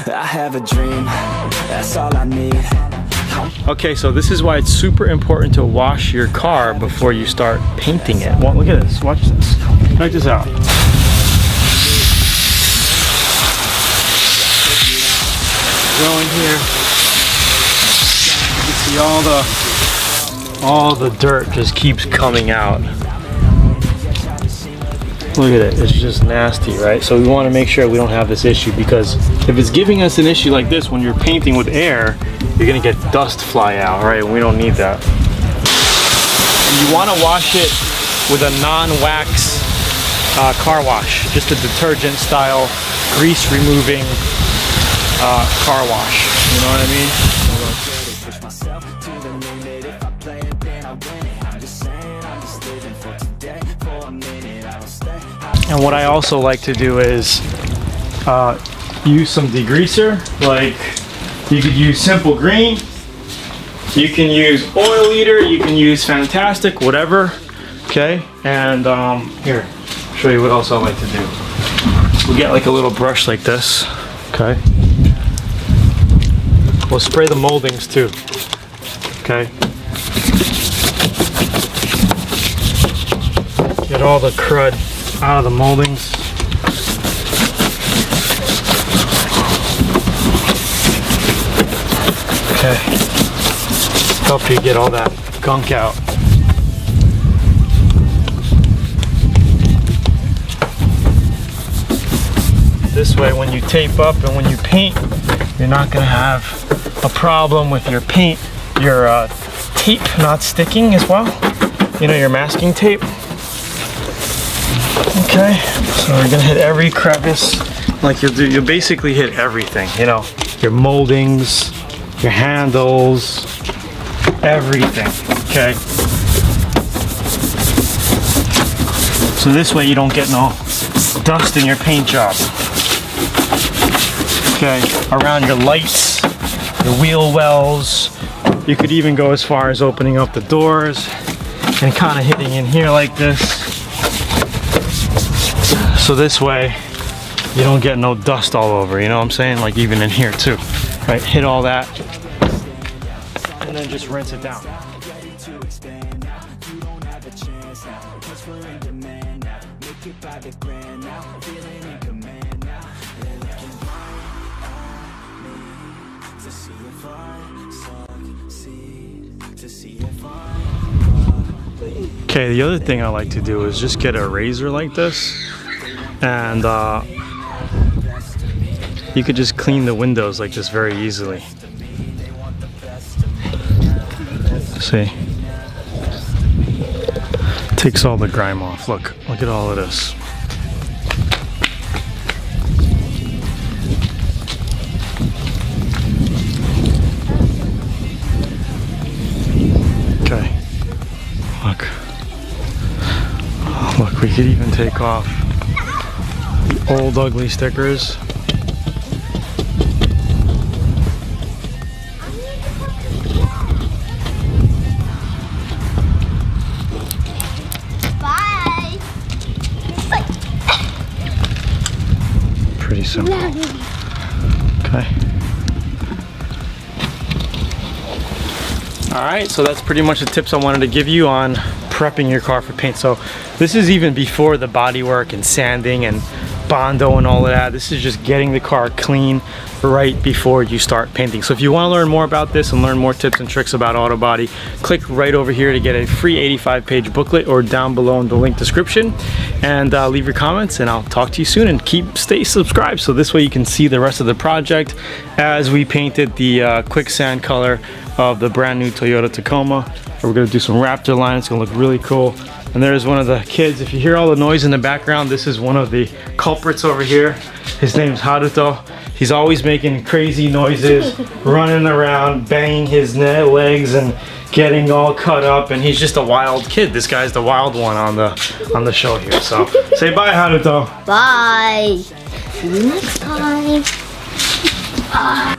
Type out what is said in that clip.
I have a dream, that's all I need. Okay, so this is why it's super important to wash your car before you start painting it. Well, look at this, watch this. Check this out. Go in here. You see all the dirt just keeps coming out. Look at it, it's just nasty, right? So we want to make sure we don't have this issue, because if it's giving us an issue like this, when you're painting with air, you're gonna get dust fly out, right? And we don't need that. And you want to wash it with a non-wax car wash, just a detergent style, grease removing car wash. You know what I mean? And what I also like to do is use some degreaser. Like, you could use Simple Green, you can use Oil Eater, you can use Fantastic, whatever. Okay, and here, I'll show you what else I like to do. We'll get like a little brush like this. Okay, we'll spray the moldings too. Okay, get all the crud out of the moldings. Okay, help you get all that gunk out. This way, when you tape up and when you paint, you're not going to have a problem with your paint, your tape not sticking as well. You know, your masking tape. Okay, so we're gonna hit every crevice like you'll do. You'll basically hit everything, you know, your moldings, your handles, everything, okay? So this way you don't get no dust in your paint job. Okay, around your lights, your wheel wells. You could even go as far as opening up the doors and kind of hitting in here like this. So this way, you don't get no dust all over, you know what I'm saying? Like even in here too, right? Hit all that, and then just rinse it down. Okay, the other thing I like to do is just get a razor like this, and you could just clean the windows like this very easily. See? Takes all the grime off. Look at all of this. Okay. Look. Oh, look, we could even take off the old ugly stickers. Bye. Pretty simple. Okay. Alright, so that's pretty much the tips I wanted to give you on prepping your car for paint. So this is even before the body work and sanding and Bondo and all of that. This is just getting the car clean right before you start painting. So if you want to learn more about this and learn more tips and tricks about auto body, click right over here to get a free 85-page booklet, or down below in the link description, and leave your comments, and I'll talk to you soon. And stay subscribed, so this way you can see the rest of the project as we painted the quicksand color of the brand new Toyota Tacoma. We're going to do some Raptor line. It's going to look really cool. And there's one of the kids. If you hear all the noise in the background, this is one of the culprits over here. His name's Haruto. He's always making crazy noises, running around, banging his legs and getting all cut up, and he's just a wild kid. This guy's the wild one on the show here. So say bye, Haruto. Bye. See you next time. Bye.